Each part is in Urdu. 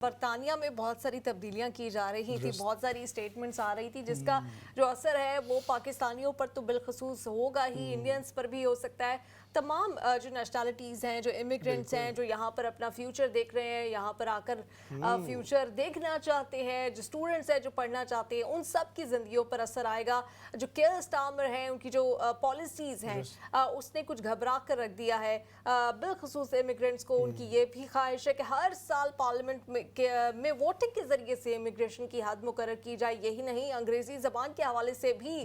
برطانیہ میں بہت ساری تبدیلیاں کی جا رہی تھی, بہت ساری اسٹیٹمنٹس آ رہی تھی جس کا جو اثر ہے وہ پاکستانیوں پر تو بالخصوص ہوگا ہی, انڈینز پر بھی ہو سکتا ہے. تمام جو نیشنلٹیز ہیں, جو امیگرینٹس ہیں, جو یہاں پر اپنا فیوچر دیکھ رہے ہیں, یہاں پر آ کر فیوچر دیکھنا چاہتے ہیں, جو اسٹوڈنٹس ہیں جو پڑھنا چاہتے ہیں, ان سب کی زندگیوں پر اثر آئے گا. جو کیئر سٹارمر ہیں, ان کی جو پالیسیز ہیں اس نے کچھ گھبرا کر رکھ دیا ہے. بالخصوص امیگرینٹس کو ان کی یہ بھی خواہش ہے کہ ہر سال پارلیمنٹ میں ووٹنگ کے ذریعے سے امیگریشن کی حد مقرر کی جائے. یہی نہیں, انگریزی زبان کے حوالے سے بھی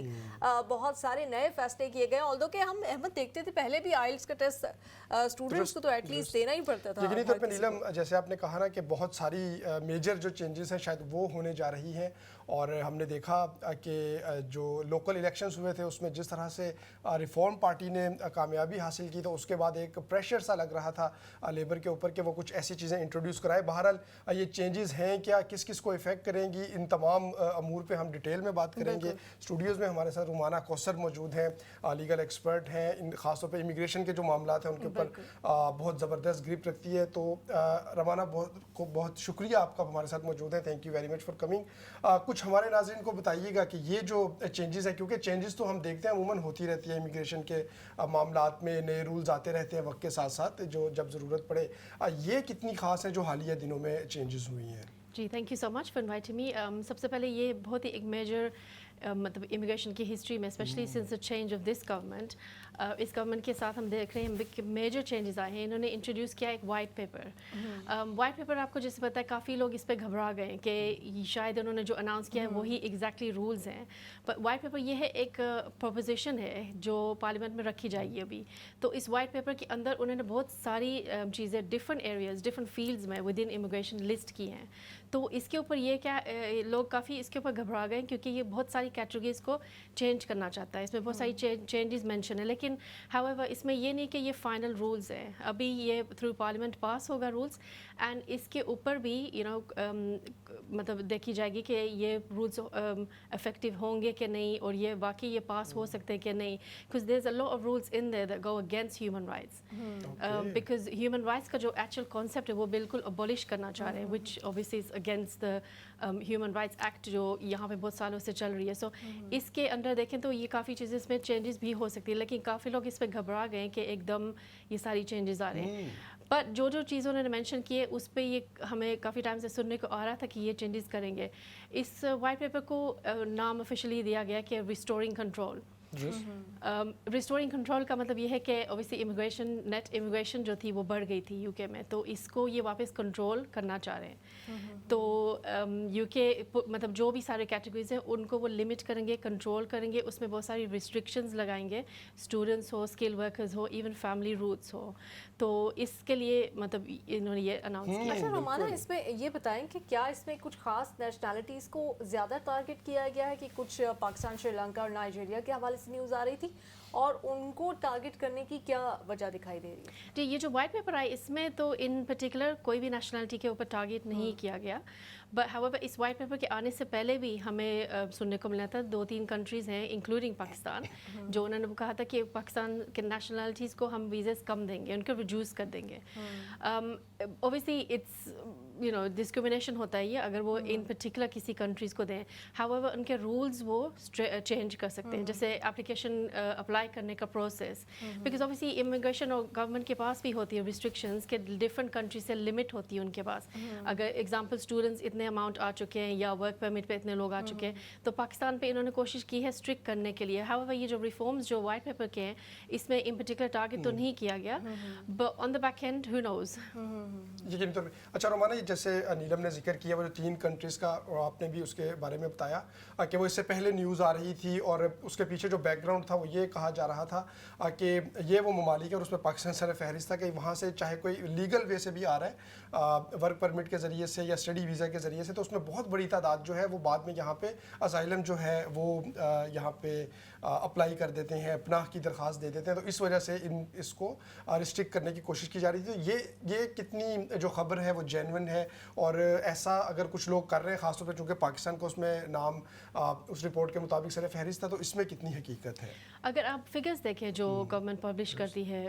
بہت سارے نئے فیصلے کیے گئے. آلدو کہ ہم احمد دیکھتے تھے پہلے بھی آئلٹس کا ٹیسٹ اسٹوڈنٹس کو تو ایٹ لیسٹ دینا ہی پڑتا تھا. یقینی طور پہ نیلم, جیسے آپ نے کہا نا کہ بہت ساری میجر جو چینجز ہیں شاید وہ ہونے جا رہی ہیں, اور ہم نے دیکھا کہ جو لوکل الیکشنز ہوئے تھے اس میں جس طرح سے ریفارم پارٹی نے کامیابی حاصل کی, تو اس کے بعد ایک پریشر سا لگ رہا تھا لیبر کے اوپر کہ وہ کچھ ایسی چیزیں انٹروڈیوس کرائے. بہرحال یہ چینجز ہیں کیا, کس کس کو افیکٹ کریں گی, ان تمام امور پہ ہم ڈیٹیل میں بات کریں گے. اسٹوڈیوز میں ہمارے ساتھ رومانہ کوثر موجود ہیں, لیگل ایکسپرٹ ہیں, خاص طور پہ امیگریشن کے جو معاملات ہیں ان کے اوپر بہت زبردست گرپ رکھتی ہے. تو رومانہ بہت شکریہ آپ کا ہمارے ساتھ موجود ہیں, thank you very much for coming. کچھ ہمارے ناظرین کو بتائیے گا کہ یہ جو چینجز ہیں, کیونکہ چینجز تو ہم دیکھتے ہیں عموماً ہوتی رہتی ہے امیگریشن کے معاملات میں, نئے رولز آتے رہتے ہیں وقت کے ساتھ ساتھ جو جب ضرورت پڑے, یہ کتنی خاص ہے جو حالیہ دنوں میں چینجز ہوئی ہیں؟ جی thank you so much for inviting me. سب سے پہلے یہ بہت ہی ایک میجر مطلب امیگریشن کی ہسٹری میں especially since the change of this government, اس گورنمنٹ کے ساتھ ہم دیکھ رہے ہیں میجر چینجز آئے ہیں. انہوں نے انٹروڈیوس کیا ایک وائٹ پیپر. وائٹ پیپر آپ کو جیسے پتہ ہے کافی لوگ اس پہ گھبرا گئے کہ شاید انہوں نے جو اناؤنس کیا ہے وہی ایگزیکٹلی رولز ہیں. بٹ وائٹ پیپر یہ ہے ایک پروپوزیشن ہے جو پارلیمنٹ میں رکھی جائے گی ابھی. تو اس وائٹ پیپر کے اندر انہوں نے بہت ساری چیزیں ڈفرنٹ ایریاز ڈفرنٹ فیلڈز میں ود ان امیگریشن لسٹ کی ہیں. تو اس کے اوپر یہ کیا لوگ کافی اس کے اوپر گھبرا گئے کیونکہ یہ بہت ساری کیٹیگریز کو چینج کرنا چاہتا ہے. اس میں بہت ساری چینجز مینشن ہے, لیکن ہاؤ ایور اس میں یہ نہیں کہ یہ فائنل رولز ہیں. ابھی یہ تھرو پارلیمنٹ پاس ہوگا رولز, اینڈ اس کے اوپر بھی مطلب دیکھی جائے گی کہ یہ رولز افیکٹو ہوں گے کہ نہیں, اور یہ واقعی یہ پاس ہو سکتے ہیں کہ نہیں. Because there is a lot of rules in there that go against human rights, because human rights کا جو ایکچوئل کانسیپٹ ہے وہ بالکل ابولش کرنا چاہ رہے ہیں, which obviously is against the human rights act جو یہاں پہ بہت سالوں سے چل رہی ہے. سو اس کے اندر دیکھیں تو یہ کافی چیزیں اس میں چینجز بھی ہو سکتی ہے, لیکن کافی لوگ اس پہ گھبرا گئے کہ ایک دم یہ ساری چینجز آ رہے ہیں. بٹ جو چیزوں نے مینشن کیے اس پہ یہ ہمیں کافی ٹائم سے سننے کو آ رہا تھا کہ یہ چینجز کریں گے. اس وائٹ پیپر کو نام آفیشلی دیا گیا کہ ریسٹورنگ کنٹرول. ریسٹورنگ کنٹرول کا مطلب یہ ہے کہ اوبیسلی نیٹ امیگریشن جو تھی وہ بڑھ گئی تھی یو کے میں, تو اس کو یہ واپس کنٹرول کرنا چاہ رہے ہیں. تو یو کے مطلب جو بھی سارے کیٹیگریز ہیں ان کو وہ لمٹ کریں گے, کنٹرول کریں گے, اس میں بہت ساری ریسٹرکشنز لگائیں گے, اسٹوڈنٹس ہو, اسکل ورکرز ہو, ایون فیملی روٹس ہو. تو اس کے لیے مطلب انہوں نے یہ اناؤنس کیا. اچھا رومانہ, اس میں یہ بتائیں کہ کیا اس میں کچھ خاص نیشنلٹیز کو زیادہ ٹارگٹ کیا گیا ہے کہ کچھ پاکستان, شری لنکا اور نائجیریا کے حوالے سے نیوز آ رہی تھی, اور ان کو ٹارگٹ کرنے کی کیا وجہ دکھائی دے رہی ہے؟ جی یہ جو وائٹ پیپر آئی اس میں تو ان پرٹیکولر کوئی بھی نیشنلٹی کے اوپر ٹارگٹ نہیں کیا گیا. بٹ ہاؤیور اس وائٹ پیپر کے آنے سے پہلے بھی ہمیں سننے کو ملا تھا 2-3 کنٹریز ہیں انکلوڈنگ پاکستان جو انہوں نے کہا تھا کہ پاکستان کے نیشنلٹیز کو ہم ویزاز کم دیں گے, ان کو ریڈیوس کر دیں گے. اوبیسلی اٹس ڈسکریمنیشن ہوتا ہے یہ اگر وہ ان پرٹیکولر کسی کنٹریز کو دیں. ہاؤیور ان کے رولز وہ چینج کر سکتے ہیں, جیسے اپلیکیشن اپلائی کرنے کا پروسیس, بیکاز اوبیسلی امیگریشن اور گورنمنٹ کے پاس بھی ہوتی ہے ریسٹرکشنز کہ ڈفرنٹ کنٹری سے لمٹ ہوتی ہے ان کے پاس. اگر ایگزامپل اسٹوڈنٹس اتنے اماؤنٹ آ چکے ہیں یا ورک پرمٹ پہ اتنے لوگ آ چکے ہیں, تو پاکستان پہ انہوں نے کوشش کی ہے اسٹرکٹ کرنے کے لیے. ہاؤیور یہ جو ریفارمز جو وائٹ پیپر کے ہیں اس میں ان پرٹیکولر ٹارگٹ تو نہیں کیا گیا, but on the back end who knows. یقینی طور پہ. اچھا رومانہ, جیسے نیلم نے ذکر کیا وہ جو 3 کنٹریز کا, آپ نے بھی اس کے بارے میں بتایا کہ وہ اس سے پہلے نیوز آ رہی تھی, اور اس کے پیچھے جو بیک گراؤنڈ تھا وہ یہ کہا جا رہا تھا کہ یہ وہ ممالک ہے اور اس میں پاکستان سر فہرست تھا کہ وہاں سے چاہے کوئی لیگل وے سے بھی آ رہا ہے ورک پرمٹ کے ذریعے سے یا اسٹڈی ویزا کے ذریعے سے, تو اس میں بہت بڑی تعداد جو ہے وہ بعد میں یہاں پہ اسائلم جو ہے وہ یہاں پہ اپلائی کر دیتے ہیں, پناہ کی درخواست دے دیتے ہیں. تو اس وجہ سے اس کو ریسٹرکٹ کرنے کی کوشش کی جا رہی تھی. یہ کتنی جو خبر ہے وہ جینون ہے, اور ایسا اگر کچھ لوگ کر رہے ہیں خاص طور پہ چونکہ پاکستان کو اس میں نام اس رپورٹ کے مطابق سر فہرست تھا, تو اس میں کتنی حقیقت ہے؟ اگر آپ فگرز دیکھیں جو گورنمنٹ پبلش کرتی ہے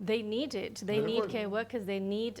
they need it, they need care workers, they need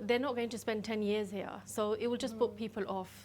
they're not going to spend 10 years here, so it will just put people off.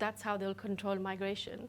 that's how they'll control migration.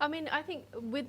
I mean, I think with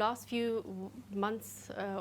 last few months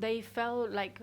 they felt like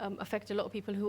affect a lot of people who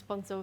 sponsor.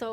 So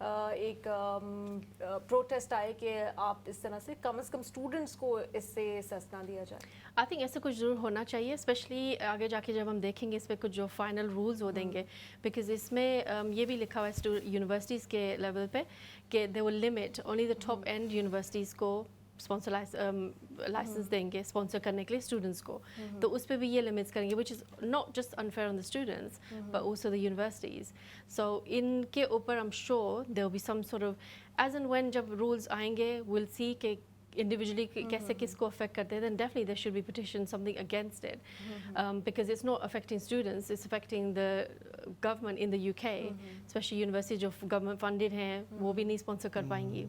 ایک پروٹیسٹ آئے کہ آپ اس طرح سے کم از کم اسٹوڈنٹس کو اس سے سیس نہ دیا جائے؟ آئی تھنک ایسا کچھ ضرور ہونا چاہیے، اسپیشلی آگے جا کے جب ہم دیکھیں گے اس پہ کچھ جو فائنل رولز ہو دیں گے، بیکاز اس میں یہ بھی لکھا ہوا ہے یونیورسٹیز کے لیول پہ کہ they will limit only the top end universities کو اسپانسر لائسنس دیں گے اسپانسر کرنے کے لیے اسٹوڈنٹس کو، تو اس پہ بھی یہ لمٹس کریں گے which is not just unfair on the students but also the universities. So ان کے اوپر I'm sure there will be some sort of ease and when جب رولس آئیں گے ول سی کہ انڈیویجولی کیسے کس کو افیکٹ کرتے ہیں، then definitely there should be petition something against it because it's not affecting students, it's affecting the government in the U K, especially university جو گورنمنٹ فنڈیڈ ہیں وہ بھی نہیں اسپانسر کر پائیں گی.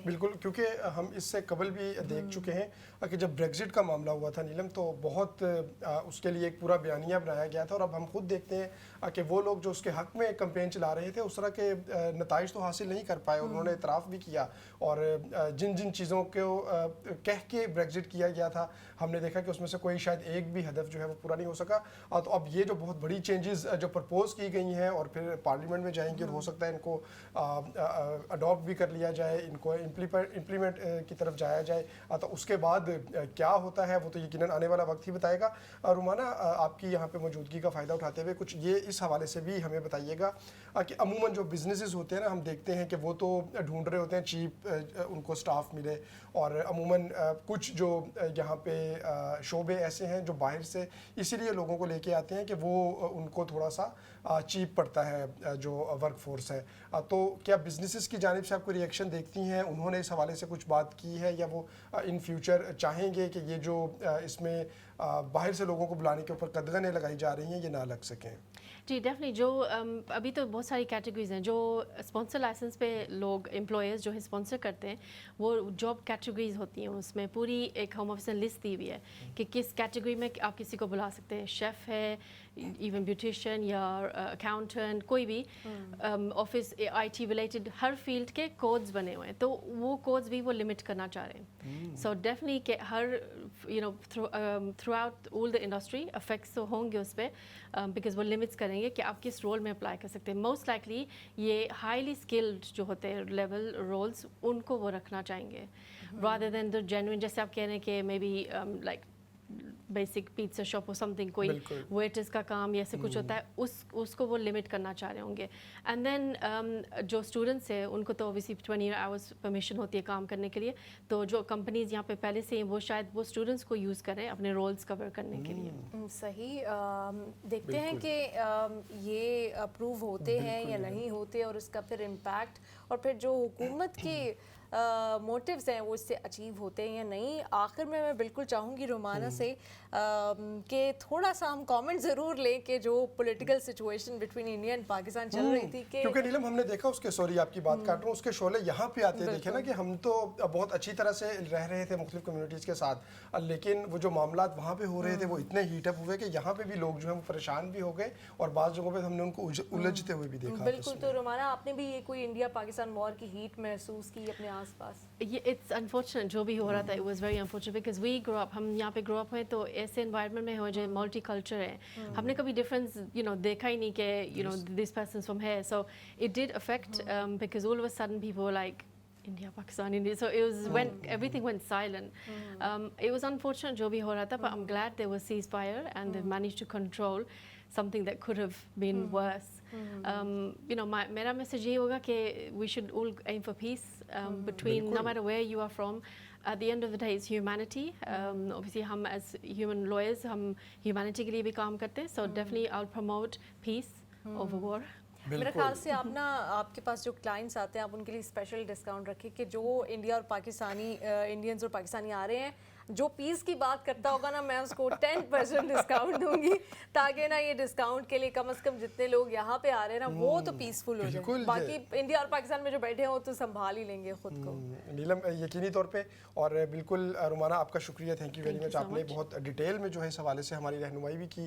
بالکل، کیونکہ ہم اس سے قبل بھی دیکھ چکے ہیں کہ جب بریگزٹ کا معاملہ ہوا تھا نیلم، تو بہت اس کے لیے ایک پورا بیانیہ بنایا گیا تھا، اور اب ہم خود دیکھتے ہیں کہ وہ لوگ جو اس کے حق میں کمپین چلا رہے تھے اس طرح کے نتائج تو حاصل نہیں کر پائے. انہوں نے اعتراف بھی کیا، اور جن چیزوں کو کہہ کے بریگزٹ کیا گیا تھا ہم نے دیکھا کہ اس میں سے کوئی شاید ایک بھی ہدف جو ہے وہ پورا نہیں ہو سکا. تو اب یہ جو بہت بڑی چینجز جو پرپوز کی گئی ہیں اور پھر پارلیمنٹ میں جائیں گی، اور ہو سکتا ہے ان کو اڈاپٹ بھی کر لیا جائے، ان کو امپلیمنٹ کی طرف جایا جائے، تو اس کے بعد کیا ہوتا ہے وہ تو یقیناً آنے والا وقت ہی بتائے گا. رومانہ، آپ کی یہاں پہ موجودگی کا فائدہ اٹھاتے ہوئے کچھ یہ اس حوالے سے بھی ہمیں بتائیے گا کہ عموماً جو بزنسز ہوتے ہیں نا، ہم دیکھتے ہیں کہ وہ تو ڈھونڈ رہے ہوتے ہیں چیپ ان کو سٹاف ملے، اور عموماً کچھ جو یہاں پہ شعبے ایسے ہیں جو باہر سے اسی لیے لوگوں کو لے کے آتے ہیں کہ وہ ان کو تھوڑا سا چیپ پڑتا ہے جو ورک فورس ہے. تو کیا بزنسز کی جانب سے آپ کو ریئیکشن دیکھتی ہیں؟ انہوں نے اس حوالے سے کچھ بات کی ہے، یا وہ ان فیوچر چاہیں گے کہ یہ جو اس میں باہر سے لوگوں کو بلانے کے اوپر قدغنیں لگائی جا رہی ہیں یہ نہ لگ سکیں؟ جی ڈیفینیٹلی، جو ابھی تو بہت ساری کیٹیگریز ہیں جو اسپانسر لائسنس پہ لوگ امپلائرز جو ہے اسپانسر کرتے ہیں، وہ جاب کیٹیگریز ہوتی ہیں، اس میں پوری ایک ہوم آفس نے لسٹ دی ہوئی ہے کہ کس کیٹیگری میں آپ کسی کو بلا سکتے ہیں. شیف ہے، ایون بیوٹیشین یا اکاؤنٹنٹ، کوئی بھی office I T related Hare field کے کوڈز بنے ہوئے ہیں، تو وہ کوڈز بھی وہ لمٹ کرنا چاہ رہے ہیں. سو ڈیفینیٹلی کہ ہر throughout all the industry effects ہوں گے اس پہ، بیکاز وہ لمٹس کریں گے کہ آپ کس رول میں اپلائی کر سکتے ہیں. موسٹ لائکلی یہ ہائیلی اسکلڈ جو ہوتے ہیں لیول رولس ان کو وہ رکھنا چاہیں گے، رادر دین دا جینوئن، جیسے آپ کہہ رہے ہیں کہ maybe like basic pizza shop اور سم تھنگ، کوئی ویٹرس کا کام یا ایسے کچھ ہوتا ہے، اس کو وہ لمٹ کرنا چاہ رہے ہوں گے. اینڈ دین جو اسٹوڈنٹس ہیں ان کو تو اوبیسلی 20 آورس پرمیشن ہوتی ہے کام کرنے کے لیے، تو جو کمپنیز یہاں پہ پہلے سے ہیں وہ شاید وہ اسٹوڈنٹس کو یوز کریں اپنے رولس کور کرنے کے لیے. صحیح. دیکھتے ہیں کہ یہ اپروو ہوتے ہیں یا نہیں ہوتے، اور اس کا پھر امپیکٹ، اور پھر جو حکومت کی موٹیوز ہیں وہ اس سے اچیو ہوتے ہیں یا نہیں. آخر میں بالکل چاہوں گی رومانہ سے کہ تھوڑا سا ہم کامنٹ ضرور لیں کہ جو political situation between India and Pakistan چل رہی تھی، کہ کیونکہ نیلم ہم نے دیکھا اس کے، سوری آپ کی بات کاٹ رہا ہوں، اس کے شعلے یہاں پہ آتے دیکھے نا کہ ہم تو بہت اچھی طرح سے رہ رہے تھے مختلف کمیونٹیز کے ساتھ، لیکن وہ جو معاملات وہاں پہ ہو رہے تھے وہ اتنے ہیٹ اپ ہوئے کہ یہاں پہ بھی لوگ جو ہیں وہ پریشان بھی ہو گئے، اور بعض جگہوں پہ ہم نے ان کو الجھتے ہوئے بھی دیکھا. بالکل. تو رومانہ، آپ نے بھی یہ کوئی انڈیا پاکستان وار کی ہیٹ محسوس کی اپنے آس پاس؟ اٹس انفارچونیٹ جو بھی ہو رہا تھا، it was very unfortunate because we grow up, ہم یہاں پہ گرو اپ ہوئے تو ایسے انوائرمنٹ میں ہو جو ملٹی کلچر ہے، ہم نے کبھی ڈفرینس دیکھا ہی نہیں کہ دس پرسنز فرام ہے. So it did affect because all of a sudden people like India, Pakistan, India. So it was when everything went silent. It was unfortunate جو بھی ہو رہا تھا, but I'm glad there was ceasefire and they managed to control something that could have been worse. میرا میسج یہ ہوگا کہ we should all aim for peace between, no matter where you are from. At the end of the day, it's humanity. Obviously, ہم as human lawyers, ہم humanity کے لیے بھی کام کرتے ہیں. So definitely I'll promote peace over war. میرے خیال سے آپ آپ کے پاس جو کلائنٹس آتے ہیں آپ ان کے لیے اسپیشل ڈسکاؤنٹ رکھیں کہ جو انڈیا اور پاکستانی انڈینز اور پاکستانی آ رہے ہیں, جو پیس کی بات کرتا ہوگا نا, میں اس کو 10% ڈسکاؤنٹ دوں گی, تاکہ نا یہ ڈسکاؤنٹ کے لیے کم از کم جتنے لوگ یہاں پہ آ رہے ہیں نا وہ تو پیسفل ہو جائیں. باقی انڈیا اور پاکستان میں جو بیٹھے ہوں تو سنبھال ہی لیں گے خود کو. نیلم یقینی طور پہ, اور بالکل رومانہ آپ کا شکریہ, تھینک یو ویری مچ. آپ نے بہت ڈیٹیل میں جو ہے اس حوالے سے ہماری رہنمائی بھی کی.